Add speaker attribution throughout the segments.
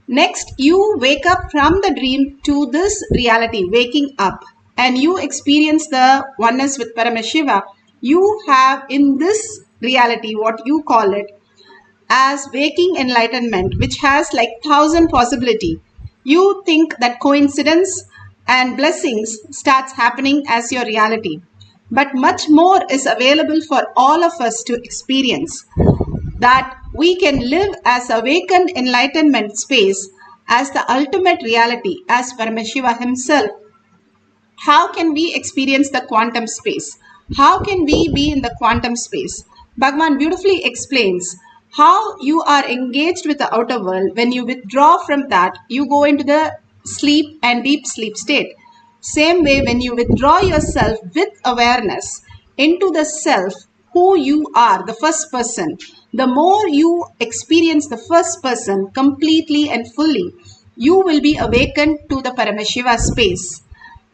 Speaker 1: Next, you wake up from the dream to this reality, waking up, and you experience the oneness with Paramashiva. You have in this reality what you call it as waking enlightenment, which has like 1,000 possibility. You think that coincidence and blessings starts happening as your reality, but much more is available for all of us to experience, that we can live as awakened enlightenment space as the ultimate reality as Paramashiva himself. How can we experience the quantum space? How can we be in the quantum space? Bhagavan beautifully explains how you are engaged with the outer world. When you withdraw from that, you go into the sleep and deep sleep state. Same way, when you withdraw yourself with awareness into the self, who you are, the first person, the more you experience the first person completely and fully, you will be awakened to the Paramashiva space.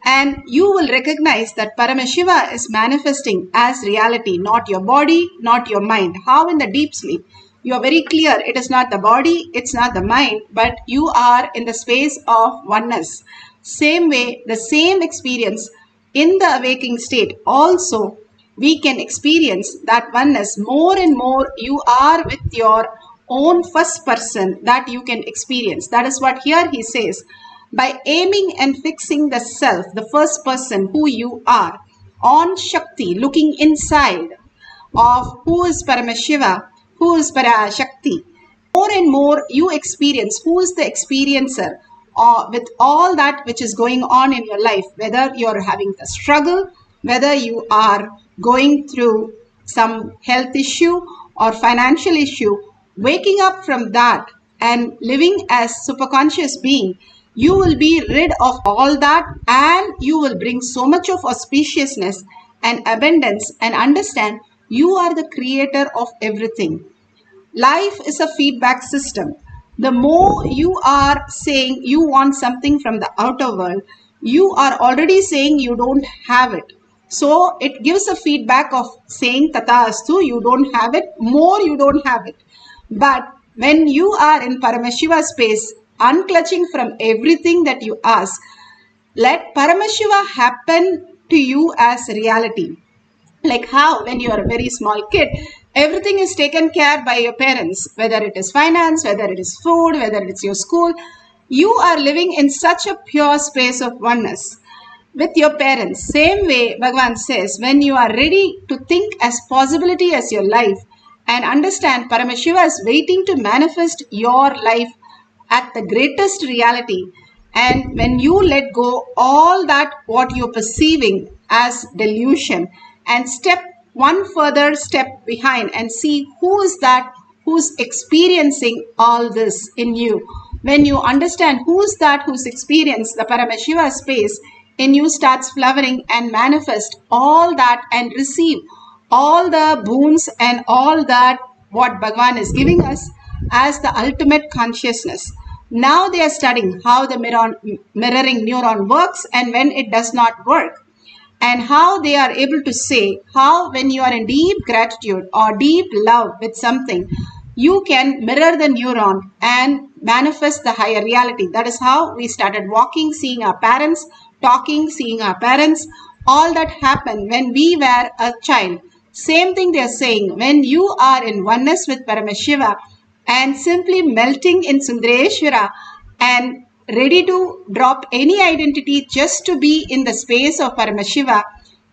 Speaker 1: And you will recognize that Paramashiva is manifesting as reality, not your body, not your mind. How in the deep sleep? You are very clear, it is not the body, it's not the mind, but you are in the space of oneness. Same way, the same experience in the awakening state also, we can experience that oneness. More and more you are with your own first person that you can experience. That is what here he says. By aiming and fixing the self, the first person who you are, on Shakti, looking inside of who is Paramashiva, who is Parashakti, more and more you experience who is the experiencer with all that which is going on in your life, whether you're having a struggle, whether you are going through some health issue or financial issue, waking up from that and living as superconscious being, you will be rid of all that and you will bring so much of auspiciousness and abundance and understand you are the creator of everything. Life is a feedback system. The more you are saying you want something from the outer world, you are already saying you don't have it. So it gives a feedback of saying Tata Astu, you don't have it, more you don't have it. But when you are in Paramashiva space, unclutching from everything that you ask, let Paramashiva happen to you as reality. Like how when you are a very small kid, everything is taken care by your parents, whether it is finance, whether it is food, whether it's your school. You are living in such a pure space of oneness with your parents. Same way, Bhagavan says, when you are ready to think as possibility as your life and understand Paramashiva is waiting to manifest your life at the greatest reality, and when you let go all that what you're perceiving as delusion and step one further step behind and see who is that who's experiencing all this in you. When you understand who is that who's experienced the Paramashiva space in you, starts flowering and manifest all that and receive all the boons and all that what Bhagavan is giving us as the ultimate consciousness. Now they are studying how the mirroring neuron works and when it does not work, and how they are able to say how when you are in deep gratitude or deep love with something, you can mirror the neuron and manifest the higher reality. That is how we started walking, seeing our parents, talking, seeing our parents. All that happened when we were a child. Same thing they are saying. When you are in oneness with Paramashiva and simply melting in Sundareshwara and ready to drop any identity just to be in the space of Paramashiva,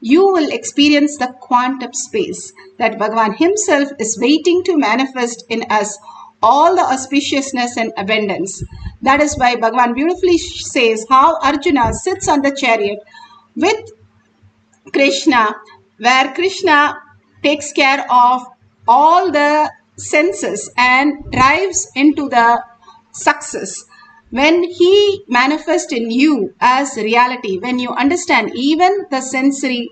Speaker 1: you will experience the quantum space that Bhagavan himself is waiting to manifest in us all the auspiciousness and abundance. That is why Bhagavan beautifully says how Arjuna sits on the chariot with Krishna, where Krishna takes care of all the senses and drives into the success. When he manifests in you as reality, when you understand even the sensory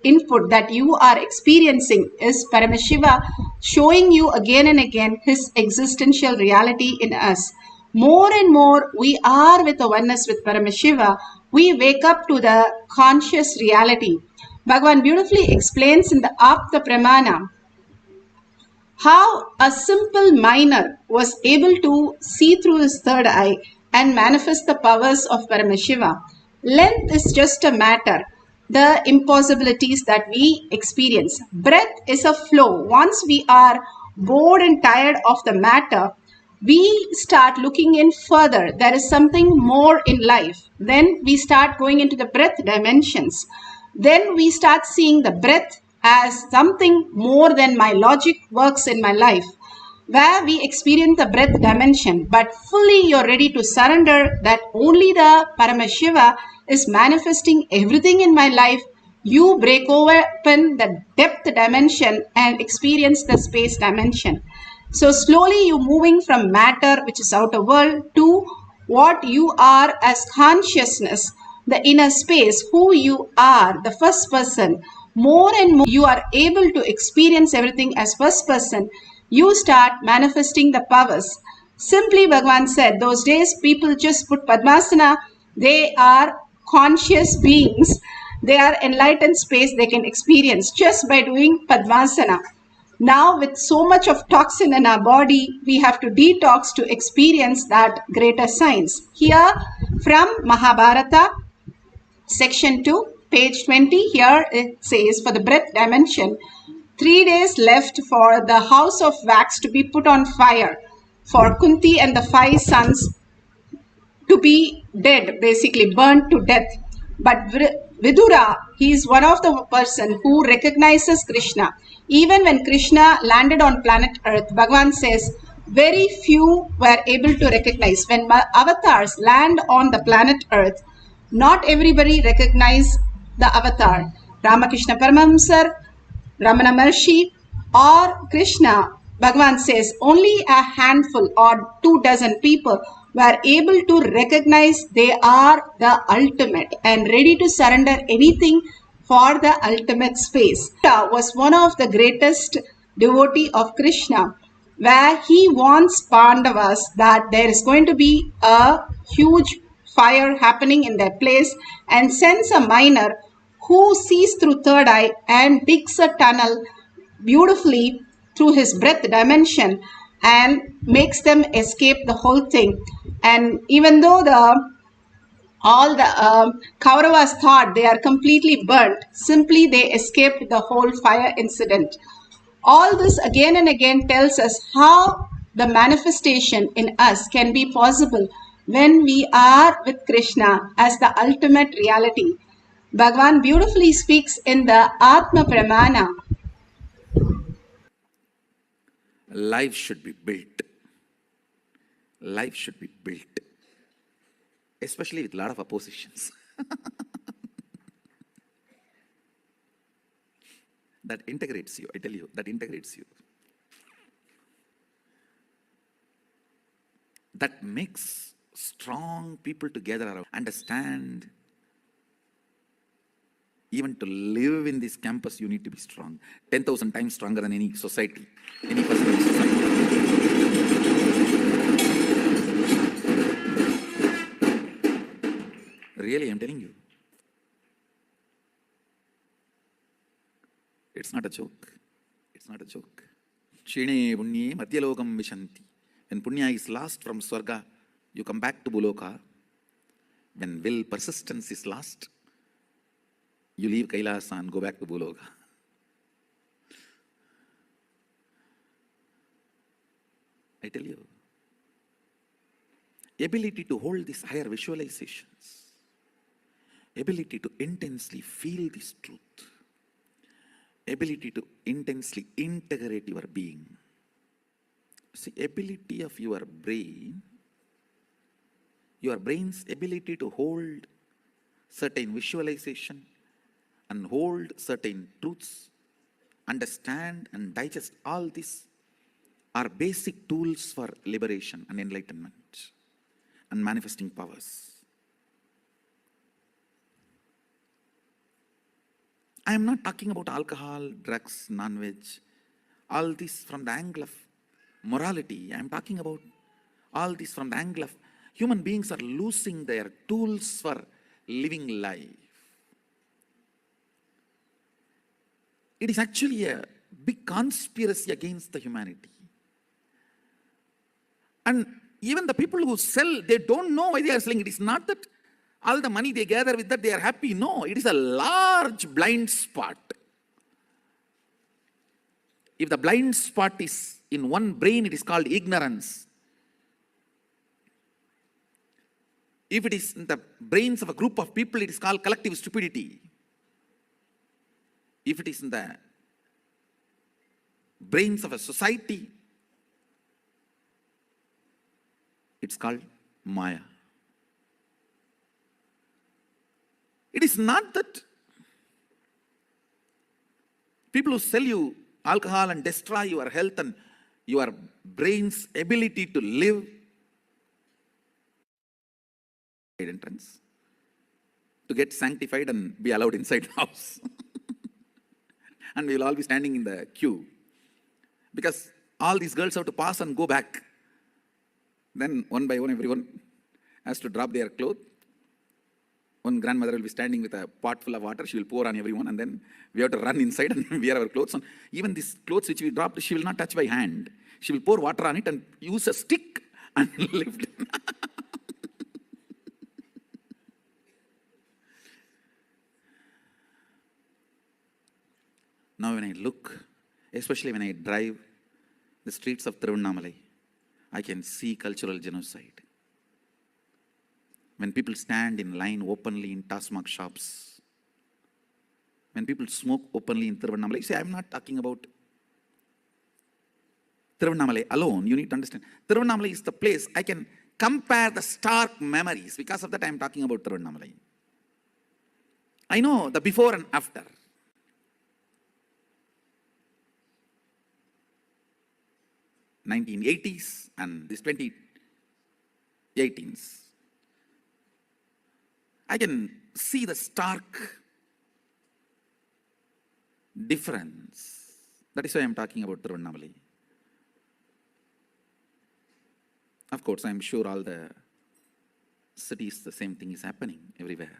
Speaker 1: input that you are experiencing is Paramashiva showing you again and again his existential reality in us. More and more we are with the oneness with Paramashiva, we wake up to the conscious reality. Bhagavan beautifully explains in the Apta Pramana How a simple miner was able to see through his third eye and manifest the powers of Paramashiva. Length is just a matter, the impossibilities that we experience. Breath is a flow. Once we are bored and tired of the matter, we start looking in further. There is something more in life. Then we start going into the breath dimensions. Then we start seeing the breath as something more than my logic works in my life, where we experience the breath dimension, but fully you're ready to surrender that only the Paramashiva is manifesting everything in my life. You break open the depth dimension and experience the space dimension. So slowly you moving from matter, which is outer world, to what you are as consciousness, the inner space, who you are, the first person. More and more you are able to experience everything as first person. You start manifesting the powers. Simply Bhagavan said, those days people just put Padmasana, they are conscious beings. They are enlightened space they can experience just by doing Padmasana. Now, with so much of toxin in our body, we have to detox to experience that greater science. Here, from Mahabharata, section 2, page 20, here it says, for the breath dimension, 3 days left for the house of wax to be put on fire, for Kunti and the 5 sons to be dead, basically burnt to death. But Vidura, he is one of the person who recognizes Krishna. Even when Krishna landed on planet Earth, Bhagavan says, very few were able to recognize. When avatars land on the planet Earth, not everybody recognize the avatar. Ramakrishna Paramahamsar, Ramana Maharshi, or Krishna, Bhagavan says only a handful or 24 people were able to recognize they are the ultimate and ready to surrender anything for the ultimate space. Buddha was one of the greatest devotee of Krishna, where he warns Pandavas that there is going to be a huge fire happening in their place and sends a miner who sees through third eye and digs a tunnel beautifully through his breath dimension and makes them escape the whole thing. And even though the all the Kauravas thought they are completely burnt, simply they escaped the whole fire incident. All this again and again tells us how the manifestation in us can be possible when we are with Krishna as the ultimate reality. Bhagavan beautifully speaks in the Atma Pramana.
Speaker 2: Life should be built. Life should be built, especially with a lot of oppositions. That integrates you, I tell you, that integrates you. That makes strong people together, understand. Even to live in this campus, you need to be strong. 10,000 times stronger than any society, any person in society. Really, I'm telling you. It's not a joke. It's not a joke. Shine punye madhyalokam vishanti. When punya is lost from Swarga, you come back to Buloka. When will persistence is lost, you leave Kailasa and go back to Buloka. I tell you, ability to hold these higher visualizations, ability to intensely feel this truth, ability to intensely integrate your being. See, ability of your brain's ability to hold certain visualization and hold certain truths, understand and digest all this are basic tools for liberation and enlightenment and manifesting powers. I am not talking about alcohol, drugs, non-veg, all this from the angle of morality. I am talking about all this from the angle of human beings are losing their tools for living life. It is actually a big conspiracy against the humanity. And even the people who sell, they don't know why they are selling. It is not that all the money they gather with that they are happy. No, it is a large blind spot. If the blind spot is in one brain, it is called ignorance. If it is in the brains of a group of people, it is called collective stupidity. If it is in the brains of a society, it's called Maya. It is not that people who sell you alcohol and destroy your health and your brain's ability to live entrance to get sanctified and be allowed inside the house. And we will all be standing in the queue because all these girls have to pass and go back. Then one by one everyone has to drop their clothes. One grandmother will be standing with a pot full of water. She will pour on everyone, and then we have to run inside and wear our clothes. And even these clothes which we dropped, she will not touch by hand. She will pour water on it and use a stick and lift it. Now when I look, especially when I drive the streets of Tiruvannamalai, I can see cultural genocide. When people stand in line openly in Tasmak shops, when people smoke openly in Tiruvannamalai, see, I'm not talking about Tiruvannamalai alone. You need to understand. Tiruvannamalai is the place I can compare the stark memories. Because of that, I'm talking about Tiruvannamalai. I know the before and after. 1980s and this 2018s. I can see the stark difference. That is why I am talking about Tiruvannamalai. Of course, I am sure all the cities, the same thing is happening everywhere.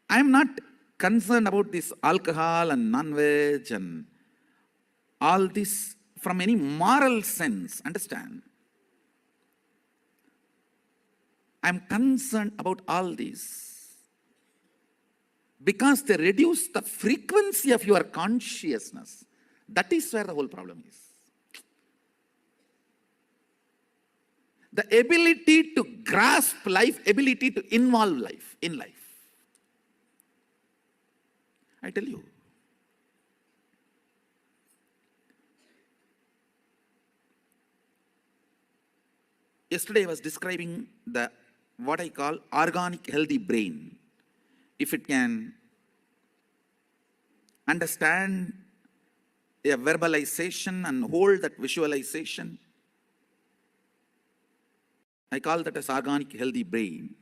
Speaker 2: I am not concerned about this alcohol and non-veg and all this from any moral sense, understand? I am concerned about all this because they reduce the frequency of your consciousness. That is where the whole problem is. The ability to grasp life, ability to involve life in life. I tell you, yesterday I was describing the what I call organic healthy brain. If it can understand a verbalization and hold that visualization, I call that as organic healthy brain.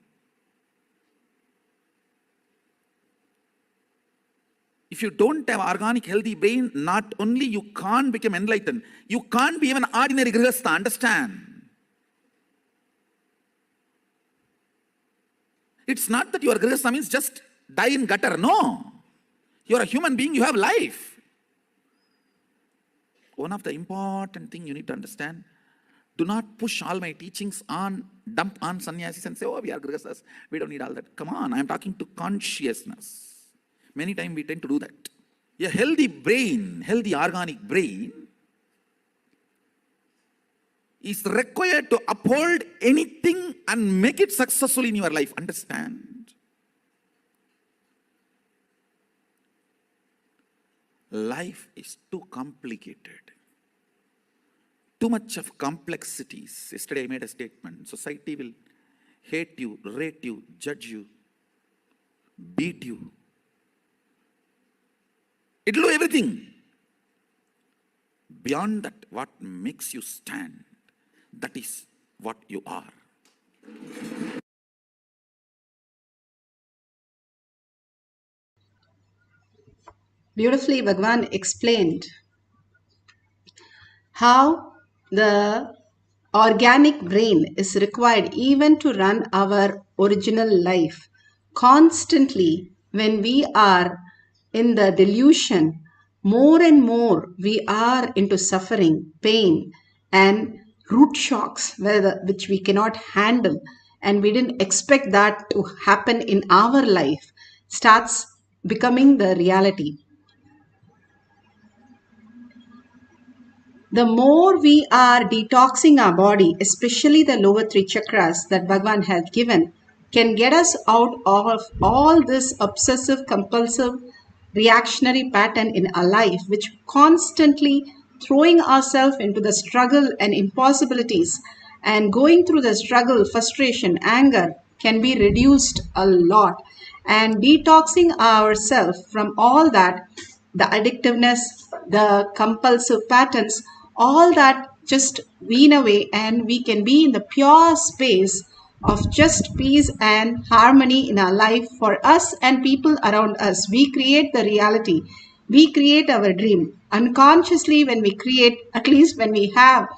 Speaker 2: If you don't have organic healthy brain, not only you can't become enlightened, you can't be even an ordinary grihastha, understand? It's not that your grihastha means just die in gutter, no. You're a human being, you have life. One of the important things you need to understand, do not push all my teachings on, dump on sannyasis and say, oh, we are grihasthas, we don't need all that. Come on, I'm talking to consciousness. Many times we tend to do that. A healthy brain, healthy organic brain is required to uphold anything and make it successful in your life. Understand? Life is too complicated. Too much of complexities. Yesterday I made a statement. Society will hate you, rate you, judge you, beat you. It will do everything. Beyond that, what makes you stand, that is what you are.
Speaker 1: Beautifully, Bhagwan explained how the organic brain is required even to run our original life, constantly when we are in the delusion, more and more we are into suffering, pain, and root shocks which we cannot handle, and we didn't expect that to happen in our life, starts becoming the reality. The more we are detoxing our body, especially the lower three chakras that Bhagavan has given, can get us out of all this obsessive compulsive reactionary pattern in our life, which constantly throwing ourselves into the struggle and impossibilities, and going through the struggle, frustration, anger can be reduced a lot, and detoxing ourselves from all that, the addictiveness, the compulsive patterns, all that just wean away, and we can be in the pure space of just peace and harmony in our life for us and people around us. We create the reality. We create our dream. Unconsciously, when we create, at least when we have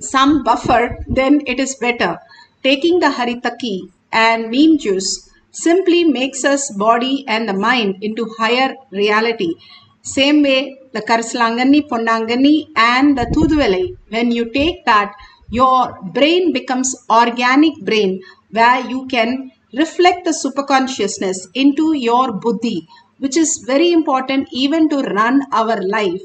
Speaker 1: some buffer, then it is better. Taking the haritaki and neem juice simply makes us body and the mind into higher reality. Same way, the Karslangani, Ponnangani and the Thuduvele, when you take that, your brain becomes organic brain where you can reflect the superconsciousness into your buddhi, which is very important even to run our life.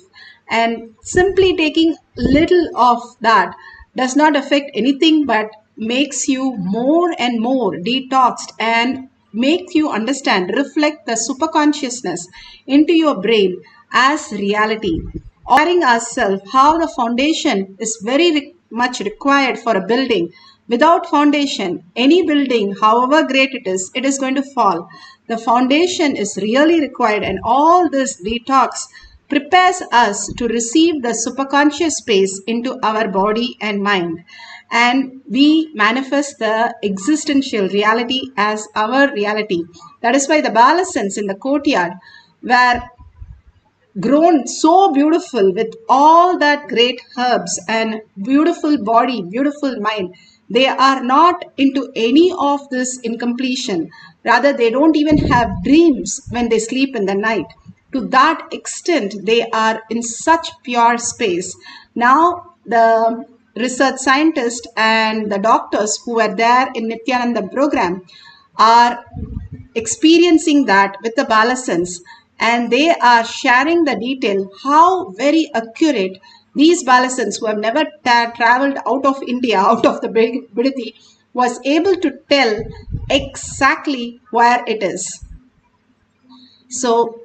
Speaker 1: And simply taking little of that does not affect anything but makes you more and more detoxed and makes you understand, reflect the superconsciousness into your brain as reality. Awaring ourselves how the foundation is very much required for a building. Without foundation, any building, however great it is going to fall. The foundation is really required, and all this detox prepares us to receive the superconscious space into our body and mind. And we manifest the existential reality as our reality. That is why the balasans in the courtyard were grown so beautiful with all that great herbs and beautiful body, beautiful mind. They are not into any of this incompletion. Rather, they don't even have dreams when they sleep in the night. To that extent, they are in such pure space. Now, the research scientists and the doctors who were there in Nithyananda program are experiencing that with the balasans, and they are sharing the detail how very accurate these balasans who have never traveled out of India, out of the Bidati, was able to tell exactly where it is. So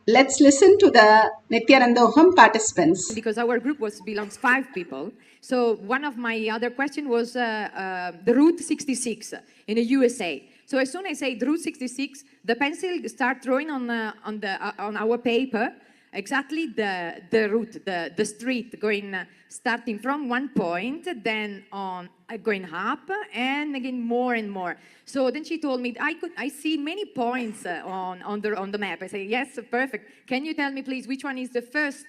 Speaker 1: let's listen to the Nithyanandoham participants.
Speaker 3: Because our group belongs 5 people. So one of my other question was the Route 66 in the USA. So as soon as I say the Route 66, the pencil start drawing on our paper exactly the route, the street going starting from one point, then on going up, and again more and more. So then she told me I see many points on the map. I say yes, perfect. Can you tell me please which one is the first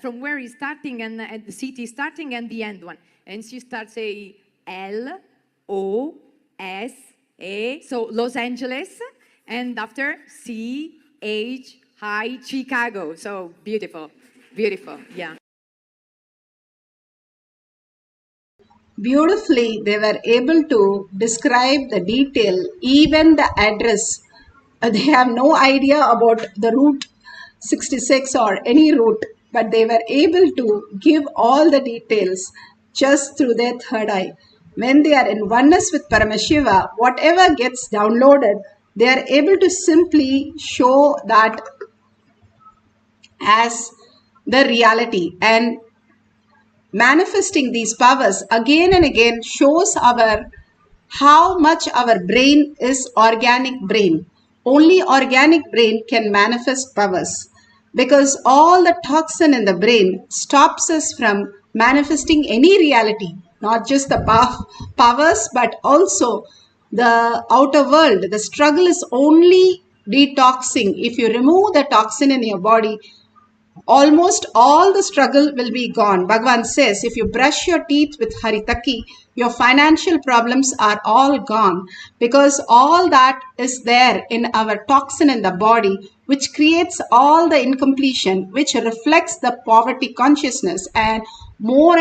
Speaker 3: from where is starting and the city starting and the end one? And she starts saying LOS. So Los Angeles, and after CH Chicago. So beautiful, beautiful, yeah.
Speaker 1: Beautifully, they were able to describe the detail, even the address. They have no idea about the route 66 or any route, but they were able to give all the details just through their third eye. When they are in oneness with Paramashiva, whatever gets downloaded, they are able to simply show that as the reality, and manifesting these powers again and again shows how much our brain is organic brain. Only organic brain can manifest powers, because all the toxin in the brain stops us from manifesting any reality, not just the powers but also the outer world. The struggle is only detoxing. If you remove the toxin in your body, almost all the struggle will be gone. Bhagavan says, if you brush your teeth with Haritaki, your financial problems are all gone, because all that is there in our toxin in the body, which creates all the incompletion, which reflects the poverty consciousness and more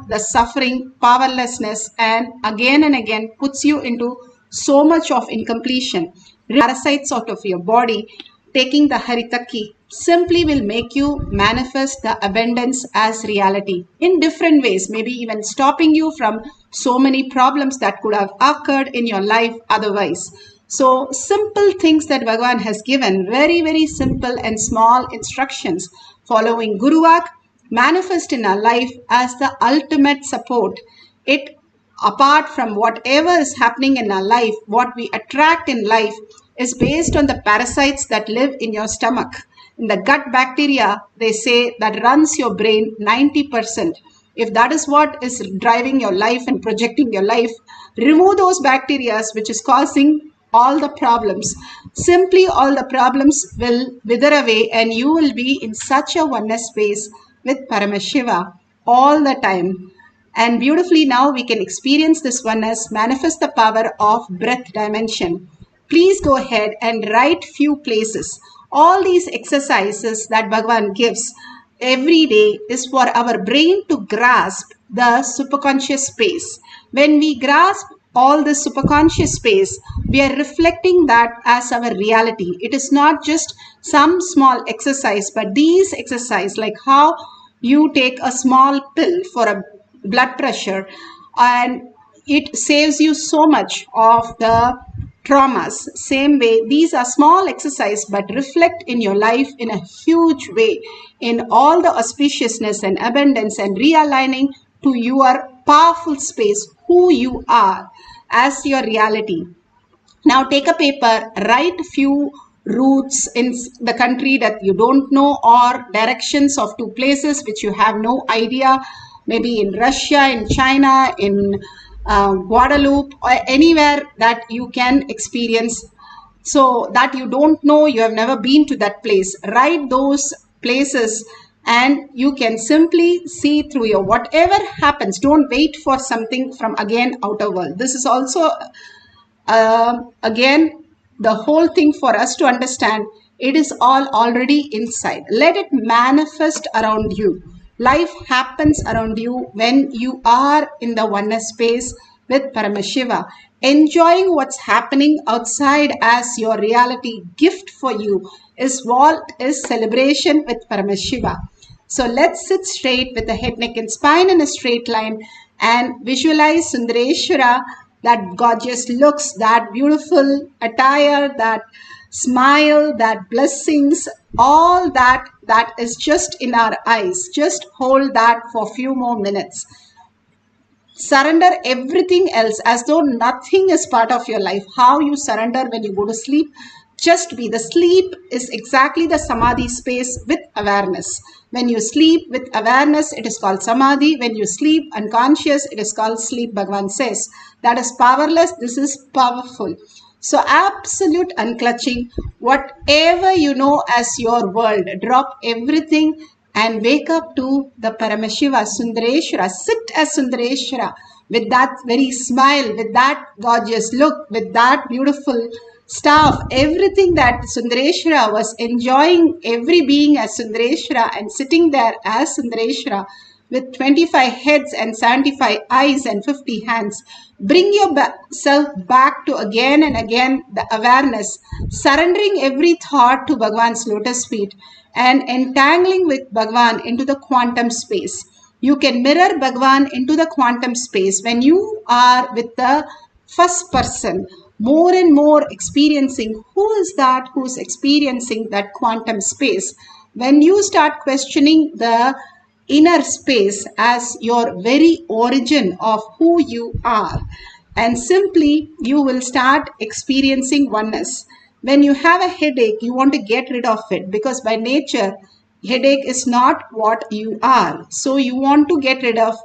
Speaker 1: the suffering, powerlessness, and again puts you into so much of incompletion. Parasites out of your body, taking the Haritaki simply will make you manifest the abundance as reality in different ways, maybe even stopping you from so many problems that could have occurred in your life otherwise. So simple things that Bhagavan has given, very simple and small instructions, following Guruvak, manifest in our life as the ultimate support. It, apart from whatever is happening in our life, what we attract in life is based on the parasites that live in your stomach. In the gut bacteria, they say that runs your brain 90%. If that is what is driving your life and projecting your life, remove those bacteria which is causing all the problems. Simply all the problems will wither away and you will be in such a oneness space with Paramashiva all the time. And beautifully now we can experience this oneness, manifest the power of breath dimension. Please go ahead and write few places. All these exercises that Bhagavan gives every day is for our brain to grasp the superconscious space. When we grasp all this superconscious space, we are reflecting that as our reality. It is not just some small exercise, but these exercise, like how you take a small pill for a blood pressure and it saves you so much of the traumas. Same way, these are small exercise but reflect in your life in a huge way, in all the auspiciousness and abundance and realigning to your powerful space, who you are as your reality. Now take a paper, write few routes in the country that you don't know, or directions of two places which you have no idea, maybe in Russia, in China, in Guadeloupe, or anywhere that you can experience, so that you don't know, you have never been to that place. Write those places and you can simply see through your whatever happens. Don't wait for something from again outer world. This is also again the whole thing for us to understand. It is all already inside. Let it manifest around you. Life happens around you when you are in the oneness space with Paramashiva, enjoying what's happening outside as your reality. Gift for you is what is celebration with Paramashiva. So let's sit straight with the head, neck and spine in a straight line and visualize Sundareshwara, that gorgeous looks, that beautiful attire, that smile, that blessings, all that is just in our eyes. Just hold that for a few more minutes. Surrender everything else as though nothing is part of your life. How you surrender when you go to sleep, just be. The sleep is exactly the Samadhi space with awareness. When you sleep with awareness, it is called Samadhi. When you sleep unconscious, it is called sleep. Bhagavan says that is powerless, this is powerful. So absolute unclutching, whatever you know as your world, drop everything and wake up to the Paramashiva, Sundareshwara. Sit as Sundareshwara with that very smile, with that gorgeous look, with that beautiful staff, everything that Sundareshwara was enjoying, every being as Sundareshwara and sitting there as Sundareshwara with 25 heads and 75 eyes and 50 hands. Bring yourself back to again and again the awareness, surrendering every thought to Bhagavan's lotus feet and entangling with Bhagavan into the quantum space. You can mirror Bhagavan into the quantum space when you are with the first person, more and more experiencing who is that who's experiencing that quantum space. When you start questioning the inner space as your very origin of who you are, and simply you will start experiencing oneness. When you have a headache, you want to get rid of it, because by nature headache is not what you are, so you want to get rid of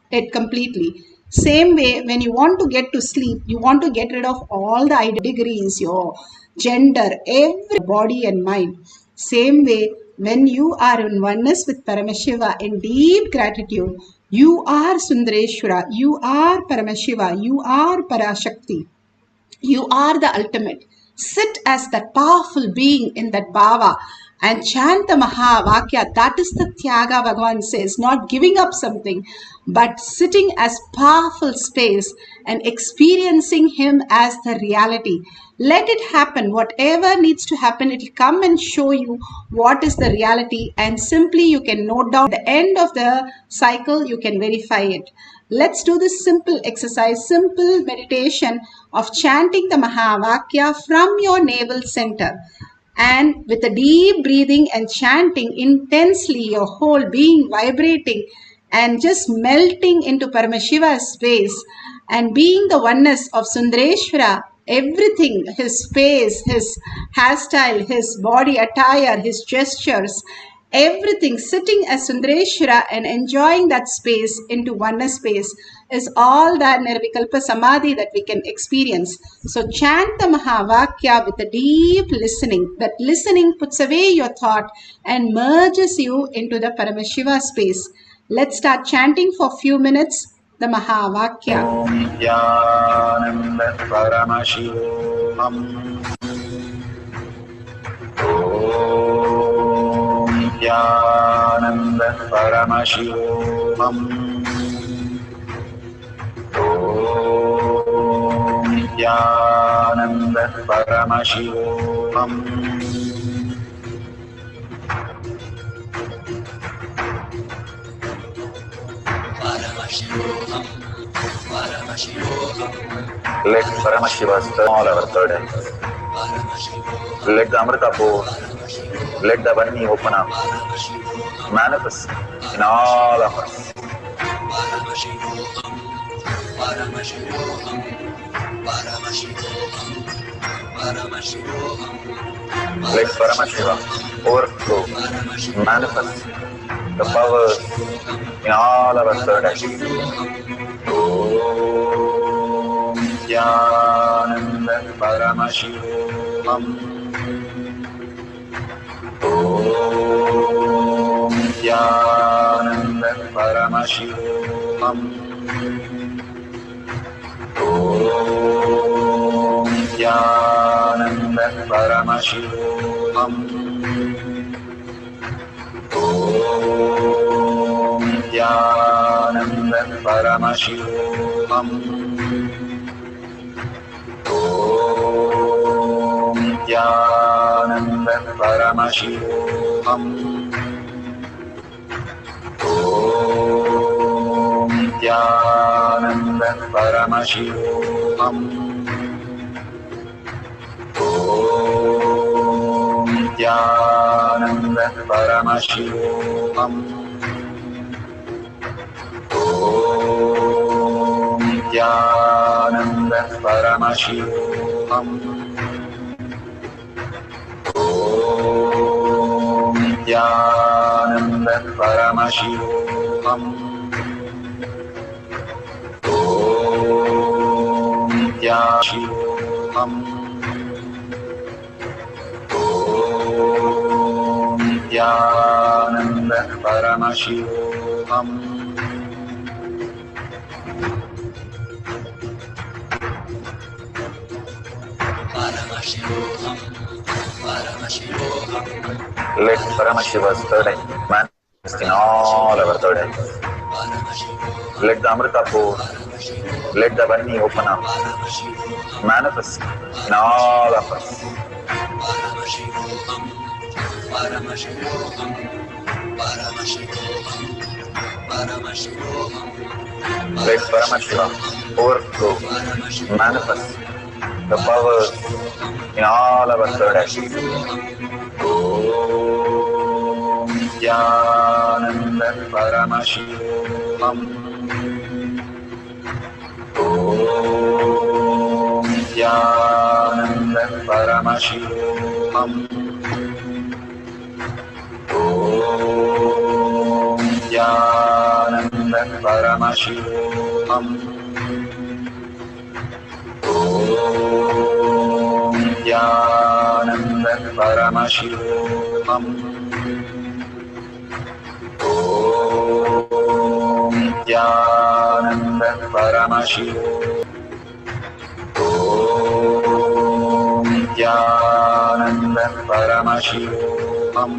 Speaker 1: it completely. Same way, when you want to get to sleep, you want to get rid of all the degrees, your gender, every body and mind. Same way, When you are in oneness with Paramashiva in deep gratitude, you are Sundareshwara, you are Paramashiva, you are Parashakti. You are the ultimate. Sit as that powerful being in that bhava and chant the Mahavakya. That is the Tyaga, Bhagavan says, not giving up something, but sitting as powerful space and experiencing Him as the reality. Let it happen. Whatever needs to happen, it will come and show you what is the reality, and simply you can note down at the end of the cycle, you can verify it. Let's do this simple exercise, simple meditation of chanting the Mahavakya from your navel center. And with a deep breathing and chanting intensely, your whole being vibrating and just melting into Paramashiva's space and being the oneness of Sundareshwara, everything, his face, his hairstyle, his body attire, his gestures, everything, sitting as Sundareshwara and enjoying that space into oneness space is all that Nirvikalpa Samadhi that we can experience. So chant the Mahavakya with a deep listening. That listening puts away your thought and merges you into the Paramashiva space. Let's start chanting for a few minutes the Mahavakya.
Speaker 4: Om Nithyananda Paramashivam. Om Nithyananda Paramashivam. Om Nithyananda Paramashivam.
Speaker 5: Paramashivoham, Paramashivoham.
Speaker 4: Let Paramashiva stir all our burdens. Let the Amrita pour, let the Vani open up, manifest in all of us.
Speaker 5: Paramashivoham, Paramashivoham, Paramashivoham, Paramashivoham.
Speaker 4: Let Paramashiva overflow, manifest the powers in all our third actions. Om Nithyananda Paramashivam. Om Nithyananda Paramashivam. Om Nithyananda Paramashivam. Om Nithyananda Paramashivam. Om Nithyananda Paramashivoham. Om Nithyananda Paramashivoham. Om Nithyananda Paramashivoham. Om Nithyananda Paramashivoham. Om Nithyananda Paramashivoham. Om Nithyananda Om Nithyananda Paramashivoham.
Speaker 5: Paramashivoham, Paramashivoham.
Speaker 4: Let Paramashiva's third eye manifest in all our third eyes. Let the Amrita pour, let the Vani open up, manifest in all of us.
Speaker 5: Paramashivoham, Paramashivoham, Paramashivoham, Paramashivoham.
Speaker 4: Let Paramashiva overflow, manifest the powers in all our third actions. Om Nithyananda Paramashivam. Om Nithyananda Paramashivam. Om Nithyananda Paramashivam. Om Nithyananda Paramashivam. Paramashivoham. Om Nithyananda Paramashivoham. Om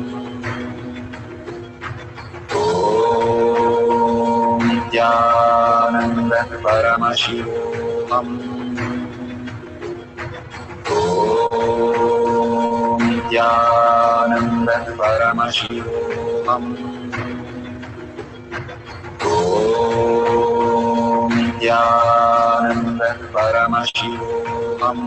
Speaker 4: Nithyananda Paramashivoham. Om Nithyananda Paramashivoham. Om Nithyananda Paramashivoham.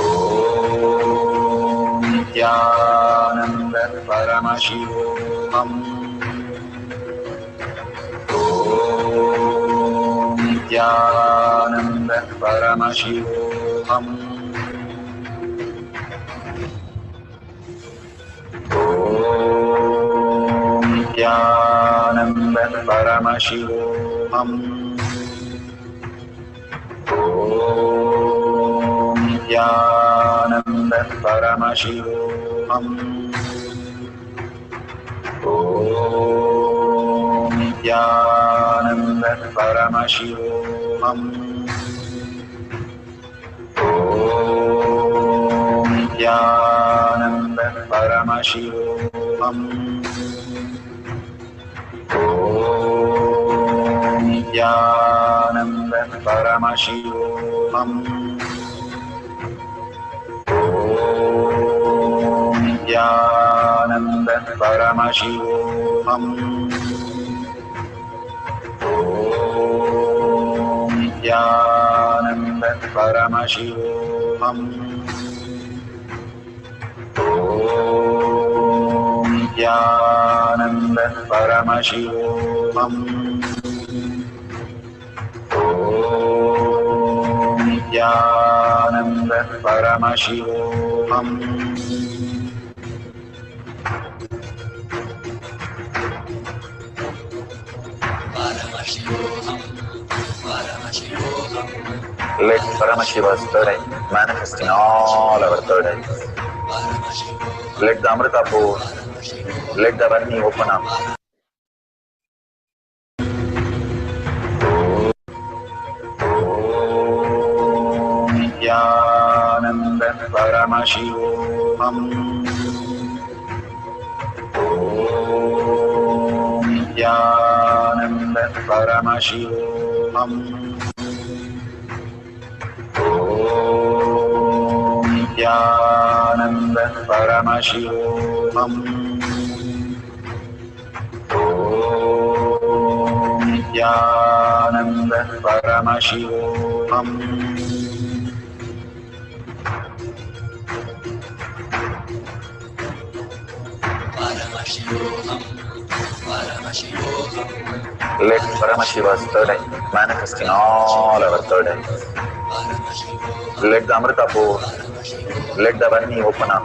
Speaker 4: Om Nithyananda Paramashivoham. Om Nithyananda Paramashivoham. Om Nithyananda Paramashivoham. Om Nithyananda Paramashivoham. Om Nithyananda Paramashivoham. Om Nithyananda Paramashivoham. Om Nithyananda Paramashivoham. Om Nithyananda Paramashivoham. Om Nithyananda Paramashivoham. Om Nithyananda Paramashivoham. Om Nithyananda Paramashivoham.
Speaker 5: Paramashivoham. Paramashivoham.
Speaker 4: Let Paramashiva's third eye manifest in all our third eyes.
Speaker 5: Paramashivoham.
Speaker 4: Let the Amrita pour. Let the Varni open up. Om Nithyananda Paramashivoham. Om Nithyananda Paramashivoham. Om Nithyananda Paramashivoham. Om Nithyananda Paramashivoham.
Speaker 5: Paramashivoham. Paramashivoham.
Speaker 4: Let Paramashiva's third eye manifest in all our third eyes.
Speaker 5: Paramashivoham.
Speaker 4: Let the Amrita pour. Let the Varni open up.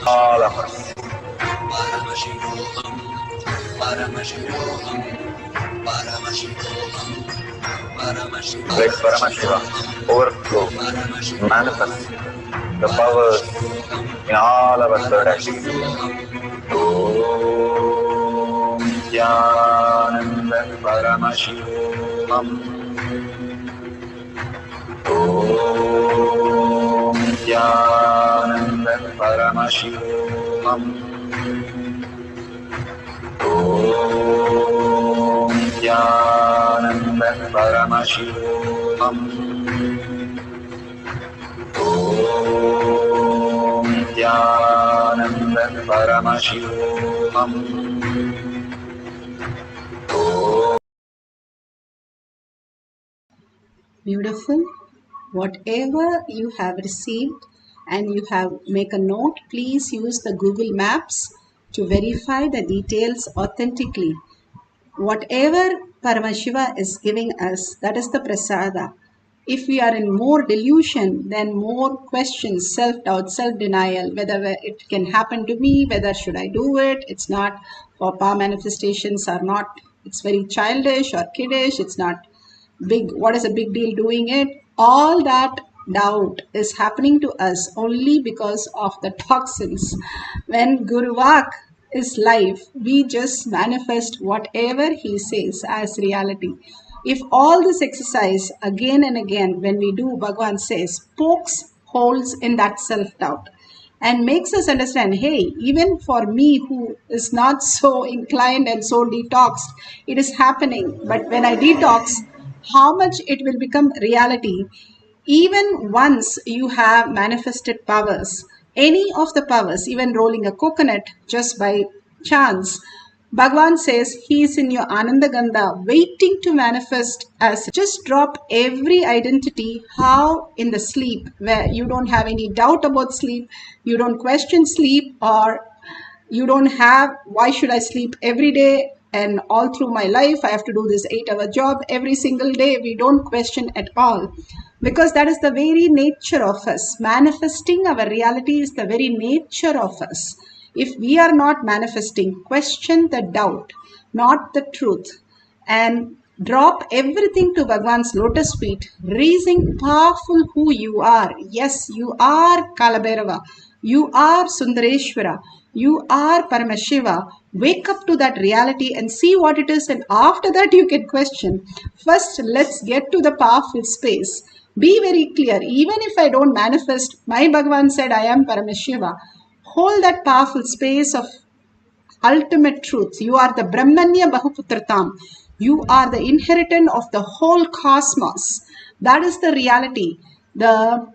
Speaker 4: All of us.
Speaker 5: Paramashivoham. Paramashivoham. Paramashivoham. Paramashivoham.
Speaker 4: Let Paramashiva overflow, manifest the powers in all our third eyes. Om Nithyananda Paramashivoham. Om Nithyananda Paramashivoham. Om Nithyananda Paramashivoham. Om Nithyananda Paramashivoham.
Speaker 1: Beautiful. Whatever you have received and you have make a note, please use the Google Maps to verify the details authentically. Whatever Paramashiva is giving us, that is the prasada. If we are in more delusion, then more questions, self-doubt, self-denial, whether it can happen to me, whether should I do it, it's not, for power manifestations are not, it's very childish or kiddish, it's not big, what is a big deal doing it? All that doubt is happening to us only because of the toxins. When Guru Vak is life. We just manifest whatever he says as reality. If all this exercise again and again, when we do, Bhagavan says, pokes holes in that self-doubt and makes us understand, hey, even for me who is not so inclined and so detoxed, it is happening. But when I detox, how much it will become reality even once you have manifested powers, any of the powers, even rolling a coconut just by chance, Bhagavan says he is in your Ananda Gandha waiting to manifest as just drop every identity. How in the sleep where you don't have any doubt about sleep, you don't question sleep, or you don't have why should I sleep every day and all through my life I have to do this 8-hour job every single day. We don't question at all, because that is the very nature of us. Manifesting our reality is the very nature of us. If we are not manifesting, question the doubt, not the truth, and drop everything to Bhagwan's lotus feet, raising powerful who you are. Yes, you are Kalabhairava. You are Sundareshwara. You are Paramashiva. Wake up to that reality and see what it is, and after that you can question. First, let's get to the powerful space. Be very clear. Even if I don't manifest, my Bhagavan said I am Paramashiva. Hold that powerful space of ultimate truth. You are the Brahmanya Bahuputratam. You are the inheritant of the whole cosmos. That is the reality. The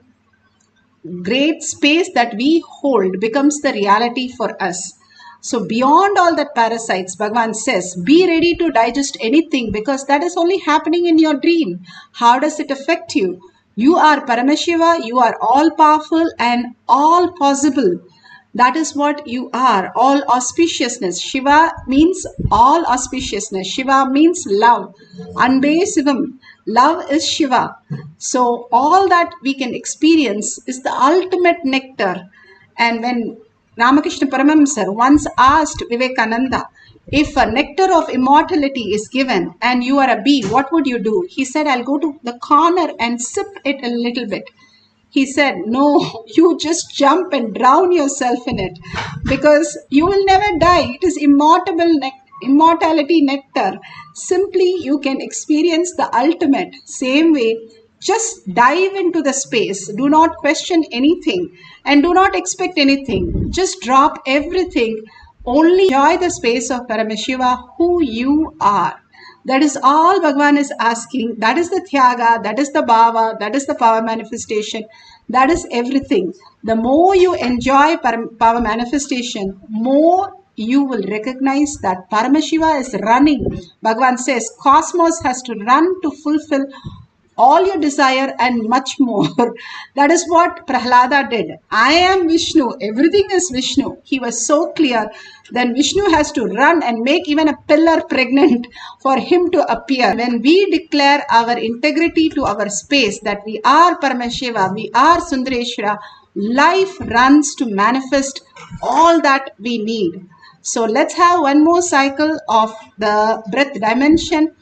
Speaker 1: great space that we hold becomes the reality for us. So beyond all that parasites, Bhagavan says, be ready to digest anything, because that is only happening in your dream. How does it affect you? You are Paramashiva, you are all powerful and all possible. That is what you are, all auspiciousness. Shiva means all auspiciousness. Shiva means love. Anbe Sivam. Love is Shiva. So all that we can experience is the ultimate nectar. And when Ramakrishna Paramahamsa once asked Vivekananda, if a nectar of immortality is given and you are a bee, what would you do? He said, I'll go to the corner and sip it a little bit. He said, no, you just jump and drown yourself in it, because you will never die. It is immortality nectar. Simply you can experience the ultimate. Same way, just dive into the space. Do not question anything and do not expect anything. Just drop everything. Only enjoy the space of Paramashiva, who you are. That is all Bhagavan is asking. That is the Thyaga, that is the Bhava, that is the power manifestation. That is everything. The more you enjoy power manifestation, more you will recognize that Paramashiva is running. Bhagavan says, cosmos has to run to fulfill all your desire and much more. That is what Prahlada did. I am Vishnu. Everything is Vishnu. He was so clear. Then Vishnu has to run and make even a pillar pregnant for him to appear. When we declare our integrity to our space, that we are Paramashiva, we are Sundareshwara, life runs to manifest all that we need. So let's have one more cycle of the breath dimension.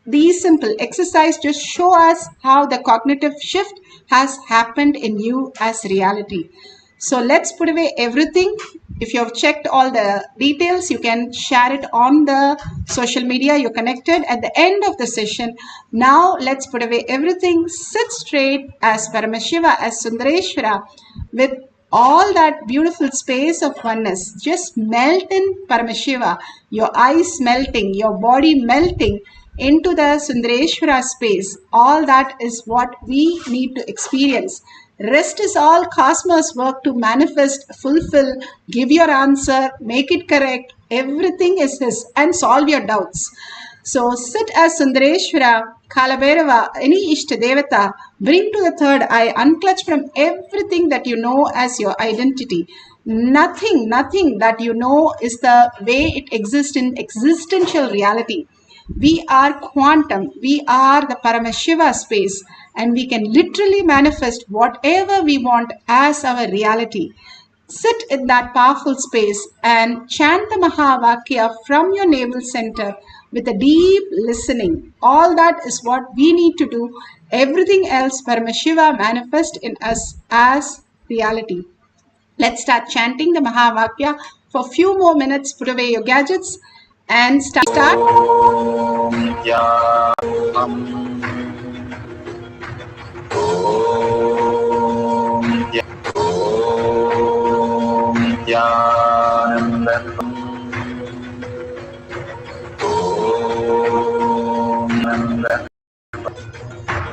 Speaker 1: These simple exercises just show us how the cognitive shift has happened in you as reality. So let's put away everything. If you have checked all the details, you can share it on the social media. You're connected at the end of the session. Now let's put away everything. Sit straight as Paramashiva, as Sundareshwara, with all that beautiful space of oneness. Just melt in Paramashiva. Your eyes melting, your body melting into the Sundareshwara space. All that is what we need to experience. Rest is all cosmos work to manifest, fulfill, give your answer, make it correct. Everything is His, and solve your doubts. So sit as Sundareshwara, Kalabhairava, any Ishta Devata, bring to the third eye, unclutch from everything that you know as your identity. Nothing that you know is the way it exists in existential reality. We are quantum, we are the Paramashiva space, and we can literally manifest whatever we want as our reality. Sit in that powerful space and chant the Mahavakya from your navel center with a deep listening. All that is what we need to do. Everything else, Paramashiva manifest in us as reality. Let's start chanting the Mahavakya For a few more minutes, put away your gadgets and start.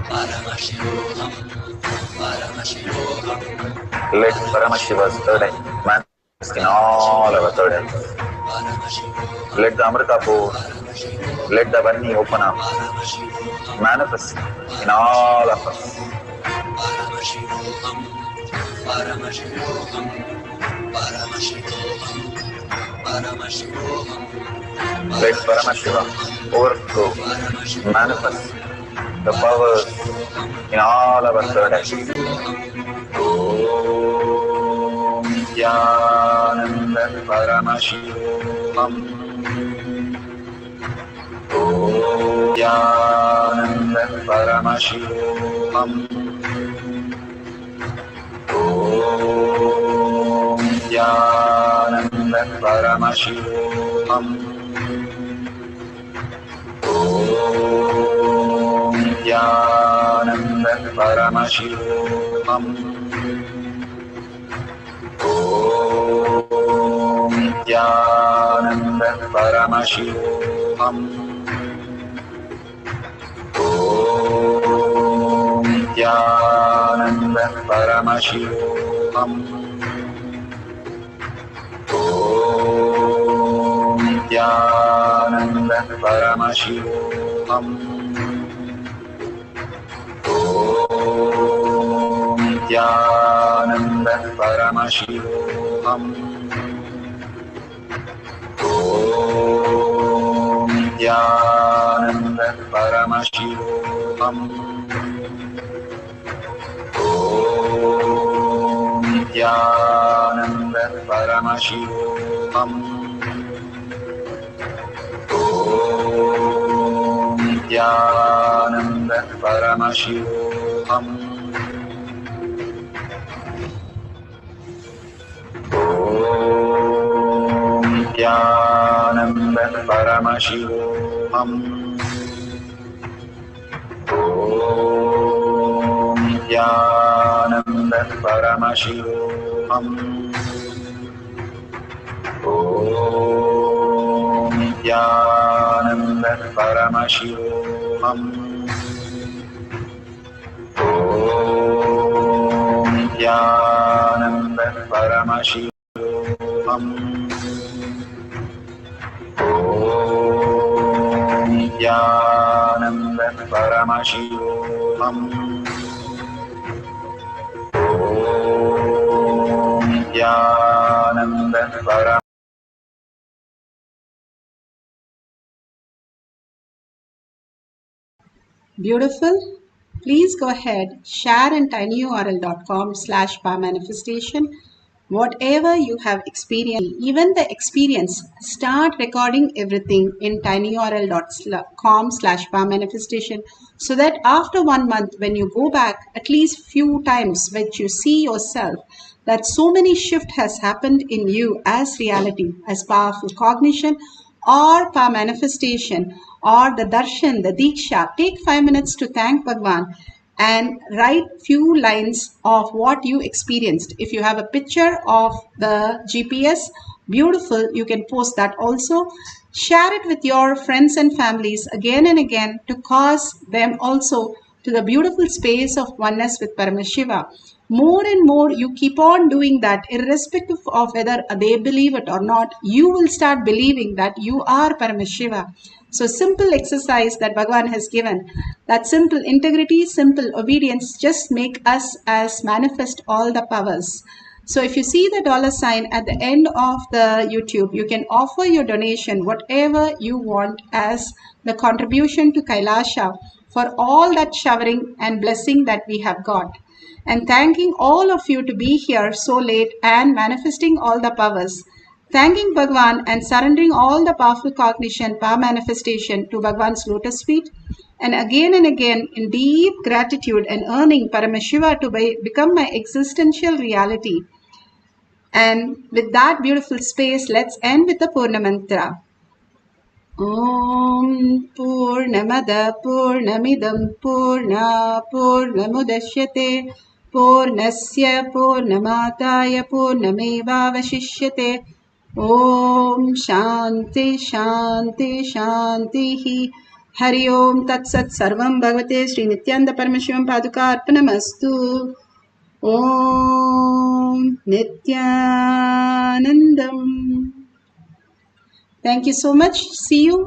Speaker 5: Paramashivoham, Paramashivoham,
Speaker 4: Let Paramashiva's third eye manifest in all our third eyes. Let the Amrita pour, let the Vani open up, manifest in all of us.
Speaker 5: Paramashivoham, Paramashivoham, Paramashivoham, Paramashivoham.
Speaker 4: Let Paramashiva overflow, manifest the powers in all our third eyes. Om Nithyananda Paramashivam. Om Nithyananda Paramashivam. Om Nithyananda Paramashivam. Om Nithyananda Paramashivam. Om Nithyananda Paramashivam. Om Nithyananda Paramashivam. Om Nithyananda Paramashivam. Om Nithyananda Paramashivoham. Om Nithyananda Paramashivoham. Om Nithyananda Paramashivoham. Om Nithyananda Paramashivoham. Om Nithyananda Paramashivoham. Om Nithyananda Paramashivoham. Om Nithyananda Paramashivoham. Om Nithyananda Paramashivoham. Om Nithyananda Paramashivoham. Om Nithyananda Paramashivoham.
Speaker 1: Beautiful. Please go ahead, share in tinyurl.com/powermanifestation. Whatever you have experienced, even the experience, start recording everything in tinyurl.com/powermanifestation so that after 1 month, when you go back at least few times, which you see yourself, that so many shift has happened in you as reality, as powerful cognition or power manifestation or the darshan, the diksha. Take 5 minutes to thank Bhagwan and write few lines of what you experienced. If you have a picture of the GPS, beautiful, you can post that also. Share it with your friends and families again and again to cause them also to the beautiful space of oneness with Paramashiva. More and more you keep on doing that, irrespective of whether they believe it or not, you will start believing that you are Paramashiva. So simple exercise that Bhagavan has given, that simple integrity, simple obedience, just make us as manifest all the powers. So if you see the $sign at the end of the YouTube, you can offer your donation, whatever you want, as the contribution to Kailasha for all that showering and blessing that we have got. And thanking all of you to be here so late and manifesting all the powers. Thanking Bhagwan and surrendering all the powerful cognition, power manifestation to Bhagwan's lotus feet. And again in deep gratitude and earning Paramashiva to become my existential reality. And with that beautiful space, let's end with the Purna Mantra. Om Purnamada Purnamidam Purna Purnamudashyate Purnasya Purnamataya Purnameva Vashishyate. Om Shanti Shanti Shanti Hari Om Tat Sat Sarvam Bhagavate Sri Nithyananda Paramashivam Paduka Arpanamastu. Om Nithyanandam. Thank you so much. See you